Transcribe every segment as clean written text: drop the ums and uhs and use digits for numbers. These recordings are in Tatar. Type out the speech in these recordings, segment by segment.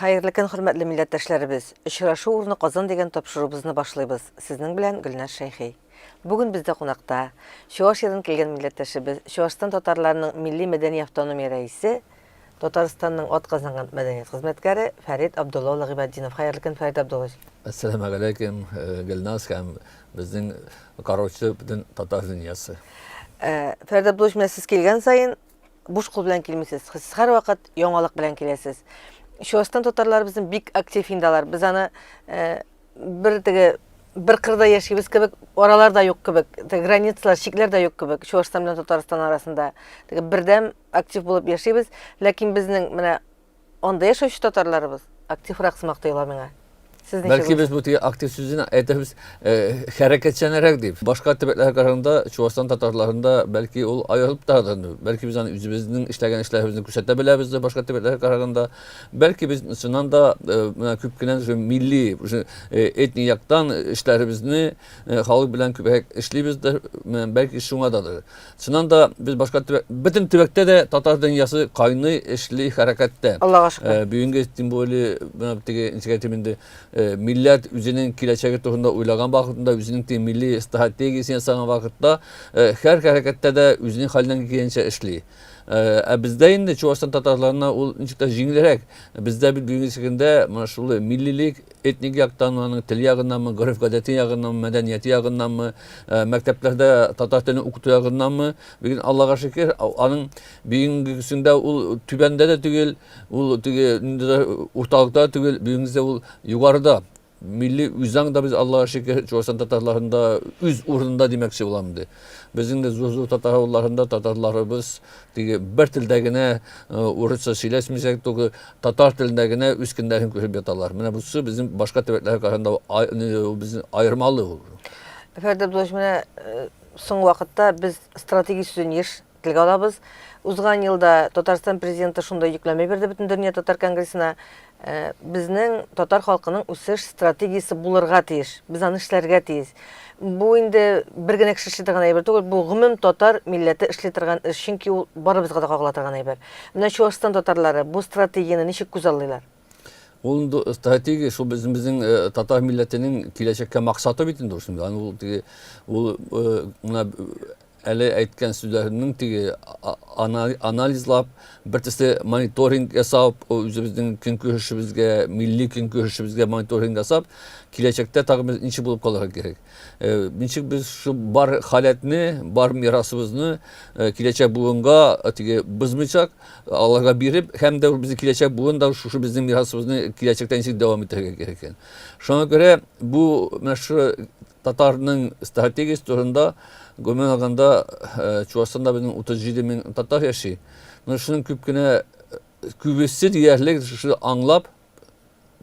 Hayırlı kün, hürmetli milletteşlerimiz. Очрашу урны Казан деген тапшырубызны башлыйбыз. Сезнең белән Гөлнар Шәйхи. Бүген бездә кунакта Чуаш ердан килгән милләттәшебез, Чуашстан татарларының милли мәдәни автономия рәисе, Татарстанның атказанган мәдәният хезмәткәре Фәрит Абдулла Гыйбаддинов. Хайырлы көн, Фәрит Абдулла. Ассаламу алейкум, Гөлнас һәм безнең караучы бүтән татар дөньясы. Фәрит Абдулла, менә сез килгән сайын буш кул белән килмисез. Сез һәрвакыт яңалык белән киләсез. Чуашстан татарлары безнең бик актив индалар. Без аны бер кырда яшибез кебек, араларда юк кебек, границалар, чикләр дә юк кебек. Чуашстан белән Татарстан арасында бердәм актив булып яшибез, ләкин безнең менә анда яшәүче татарларыбыз активрак сымак тоела миңа. Belki biz bu aktif sözünü etimiz hareketçenerek deyip başka tebekler kararında Çuvaşstan Tatarlarında belki ol ayılıp da belki biz hani üzümüzün işlegen işlerimizin küçültebiliriz de başka tebekler kararında belki biz sınan da küpkünen milli etniyaktan işlerimizni halk bilen küpek işliyiz de belki şuna dadır. Sınan da biz başka bütün tebekte de Tatar dünyası kaynı işli harekette. Allah'a şükür. Büyüğün geçtiğim böyle inisiyatifinde millet üzerinin kileçeki tohunda uylagan vakitinde üzerinin milli stratejisi yasagan vakitte her harekette de üzerinin halinden gelince işli. Bizde indi Çuvaşstan Tatarlarına ol inçikte jingilerek bizde bir büyük şekilde maşallah millilik etnik yaktanmanın tili yağından mı, garif gadeti yağından mı, medeniyeti yağından mı, mekteplerde Tatar dilini okutu yağından mı, bugün Allah'a şükür anın büyüğüsünde ol tübende de tügül, ol ortalıkta tügül, büyüğünüzde ol yukarıda milli üzang da biz Allah'a şükür Çuvaşstan Tatarlarında üz uğrunda demekçi olamdı. Bizim de Zuzu Tatarlarında Tatarlarımız bir tildegine Urutsa sileşmeyecek Tatar tildegine üskünlerin köşüp yatarlar. Mene bu bizim başka tebekler karşında bizim ayırmalı olur. Ferdi Abdullah, son vakitte biz strateji sözünü еш tilge alabız. Uzgan yılda Tatarstan prezidenti şunda yükleme berdi bütün dünya Tatar Kongressine. Bizning Tatar halkının үсеш стратегиясы булырга тиеш. Biz аны эшләргә тиеш. Bu инде бер генә кеше эшли торган әйбер түгел, бу гомум татар милләте эшли торган, чөнки ул барыбызга да кагыла торган әйбер. Менә Чуашстан татарлары бу стратегияны ничек күзаллыйлар? Ул стратегия şu bizimizin Tatar milletinin kileçekке maksatı bitin dursun. Yani ul Ele aytgan sözlerinin analizlap, birtisi monitoring yasap, o üzümüzün gün görüşümüzge, milli gün görüşümüzge monitoring yasap, kileçekte takımız inçi bulup kalarak gerek. Binçik biz şu bar haletini, bar mirasımızını kileçek buğunga bızmayacak, Allah'a birip, hem de bizi kileçek buğunda şu bizim mirasımızını kileçekten inçik devam ettirmek gereken. Şuna göre bu meşhur Tatar'ın stratejisi turunda Gömen ağanda Çuvaşstan'da benim 37 bin Tatar yaşı. Şunun küpküne kübesi diyerlik şu anlap,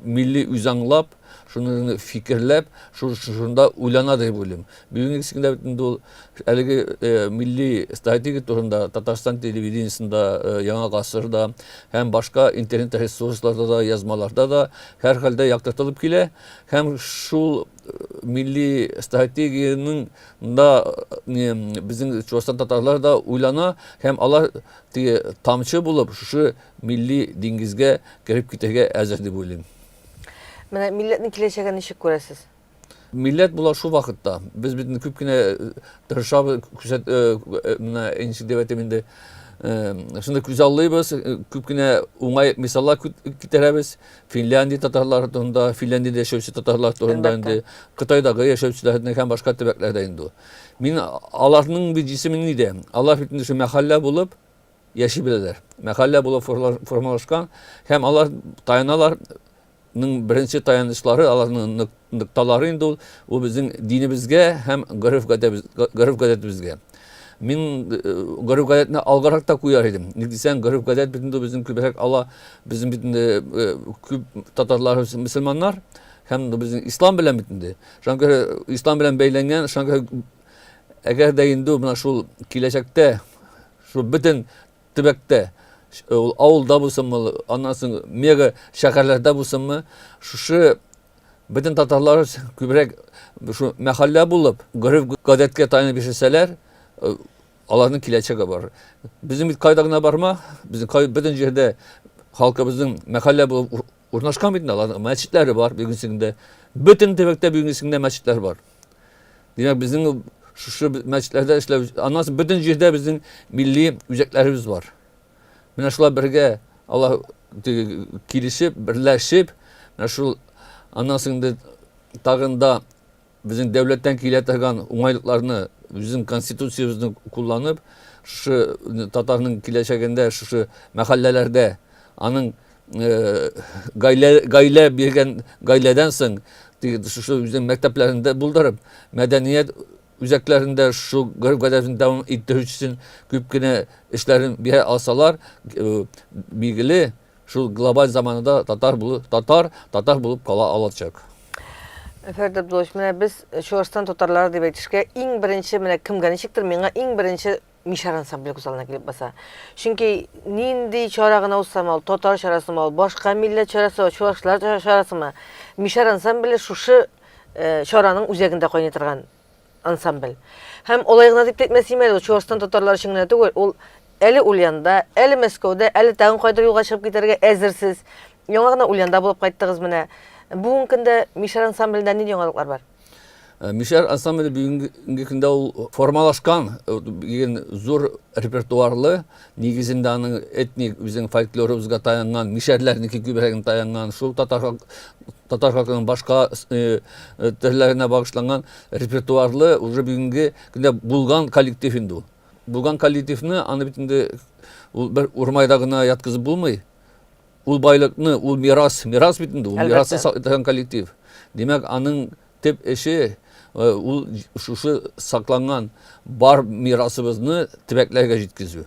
milli üzanlap, şunu fikirlep, şunda uylanadır bölüm. Büyük eksikinde bütün dolu milli strateji turunda Tatarstan televizyonunda, Yana Gasır'da hem başka internet resurslarda da yazmalarda da herhalde yaktırtılıp kile hem şu milli stratejinin da bizim Çuvaşstan Tatarlar da uylana hem Allah tamçı bulup şu milli dingizge girip gitege ezerdi bölüm. Менә милләтнең киләчәген ничек күрәсез? Millet bular şu vakitte. Biz bütün küpkine tırşabı küset menä ensi deveteminde şimdi güzelliyimiz küpkine umay misallar kiteremiz Finlandiya Tatarlar turunda, Finlandiyada yaşayan Tatarlar turunda indi. Kıtayda yaşayanlar hem başka tebeklerde indi. Min Allah'ın bir cismini de Allah bütün şu mahalle bulup yaşayabilirler. Mahalle bulup formalaşkan hem Allah tayanalar birinci dayanışları Allah'ın noktaları indi o bizim dinimizge hem garif gadetimizge. Min garif gadetine algarak da koyar idim. Nidisen garif gadet bütün bizim kübek Allah bizim bütün küp Tatarlar Müslümanlar hem de bizim İslam bilen bütündü. Çünkü İslam bilen beylengen çünkü eğer de indi buna şu kileçekte şu bütün tibekte Avulda bulsun mu, anlasın, mega şehirlerde bulsun mu, şu bütün Tatarlar kübrek şu mahalle bulup, garip gadetke tayin bir şeyler, Allah'ın kileçeki var. Bizim kaydağına barma, bizim bütün yerde halkımızın mahalle bulup urnaşkan bitinde alan mescitleri var bugünsünde. Bütün tebekte bugünsünde mescitler var. Demek bizim şu mescitlerde işte anlasın bütün yerde bizim milli yüzeklerimiz var. Mine şular birge Allah kilişip, birleşip, şu anasında tağında bizim devletten kiletegan umaylıklarını bizim konstitusiyamızı kullanıp şu Tatar'ın kileşegende şu mahallelerde anın gayle birgen gayleden soň şu bizim mekteplerinde buldurup medeniyet üzeklerinde şu garip gadefini devam ettiği için küpkine işlerin bir alsalar bilgili şu global zamanında Tatar bulup kala alacak. Ferdi Abdullah, mine biz Şuvaristan tatarlary diýip etişke iň birinçi mine kim ganişikdir? Meňe iň birinçi Mişar ansambly güzelne gelip basa. Çünki nindi çaragyna olsam, tatar çarasy mı, başga millet çarasy, Şuvarislar çarasy mı? Mişar ansambly şuşı çaranyň üzeginde goýnatyrgan ansambl. Hem olaýyna diýip etmesime, Şuvaristan tatarlary şeň näde ol eli Ulyanda, eli Moskovda, eli taň gaýdyr ýolga çykyp giderge äzirsiz. Ýoňa Ulyanda bolup gaýtdygyz mine. Bugün günde Mişar ansamblinde ne ýoňalyklar bar? Mişar ansambly bugünkü günde formalaşkan zor repertuarly negizinde anyň etnik bizim folklorubuzga taýangan mişerlerniki güberegine taýangan şu Tatar halkynyň başka türlerine bagışlangan repertuarly уже bugünkü günde Bulgan kollektivinde. Bulgan kollektivini any bitinde bir urmaydagyna ýatkyzyp bolmaý. Ul baylykny, ul miras bitinde, ul mirasy saklayan kollektiv. Demek anyň tep eşi ul şuşu saklangan bar mirasybızny tibeklerge jitkizýär.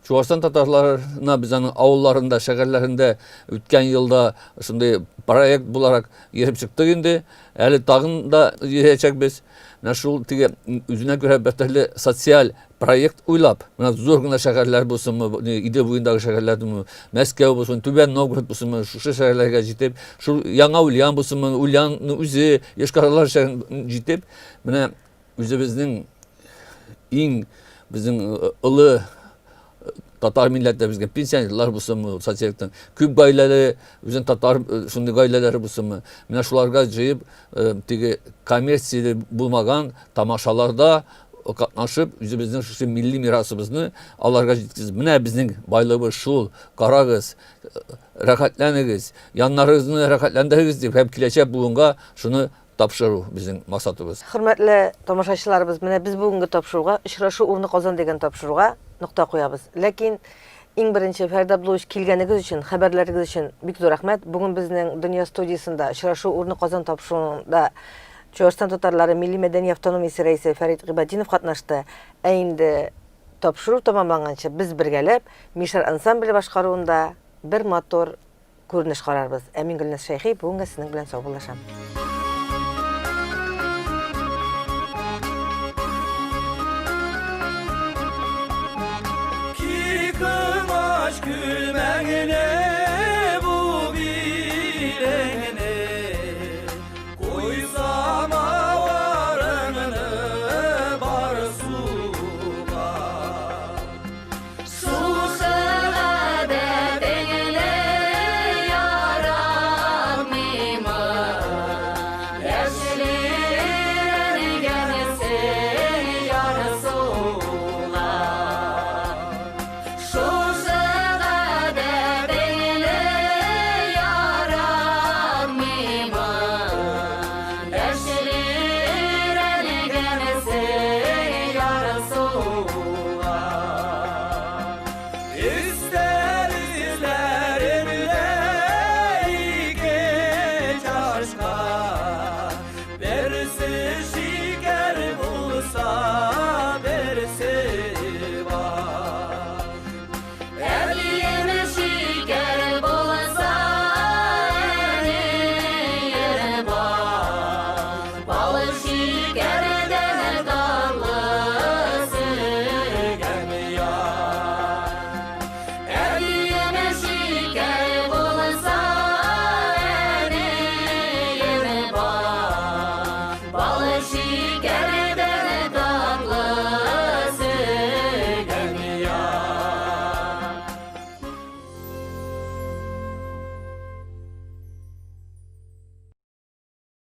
Şuwaristan tatarlaryna biz anyň awullarynda, şäherlerinde ötken ýylda şunday proýekt bularak ýerip çykdyk indi. Äli tagyn da ýerecek biz. Şol tege üzüne göre beteli sosyal proyekt uylap, zor gına şäherler bolsunmy, ide boýundagy şäherlerdi, Moskwa bolsun, Tüben Novgorod bolsunmy, şu şäherlerge jitip, şu Ýaňa Ulyan bolsunmy, Ulyanyň üzi, Ýeşkaralar şäherine jitip, mine üzebizniň iň bizim ıly Tatar milletler bizge pensionerler bolsunmy, sosiallikden küp gaýleleri, bizim Tatar şunday gaýleleri bolsunmy, mine şularga jyýyp tege kommersiýa bulmagan tamaşalarda gatnaşyp, bizning şu milli mirasybızny alarga jitkizip, mine bizning baýlygybız şul, garagyz, rahatlaňyz, ýanlaryňyzy rahatlandyryňyz diýip hem kileçek bugunga şunu tapşyru bizim maksadybyz. Hürmetli tamaşaçylarybız, mine biz bugünkü tapşyruga Işraşy urny Kozan degen tapşyruga nokta goýabys. Lekin iň birinçi Ferdi Abdullah kilgeniňiz üçin, haberleriňiz üçin bik zor rahmet. Bugün bizning Dünýä studiýasynda Işraşy urny Kozan tapşyrugyna Şuwaristan tatarlary Milli Medeni Awtonomiýasy reisi Ferit Gybadinow gatnaşdy. Eýinde tapşyryk tamamlangança biz birgelep Mişar ansambly başgarywynda bir motor görnüş gararbyz. Emin Gülnes Şeýhi bugün sizin bilen sag bolaşam. Ki kıvaş gülmeğine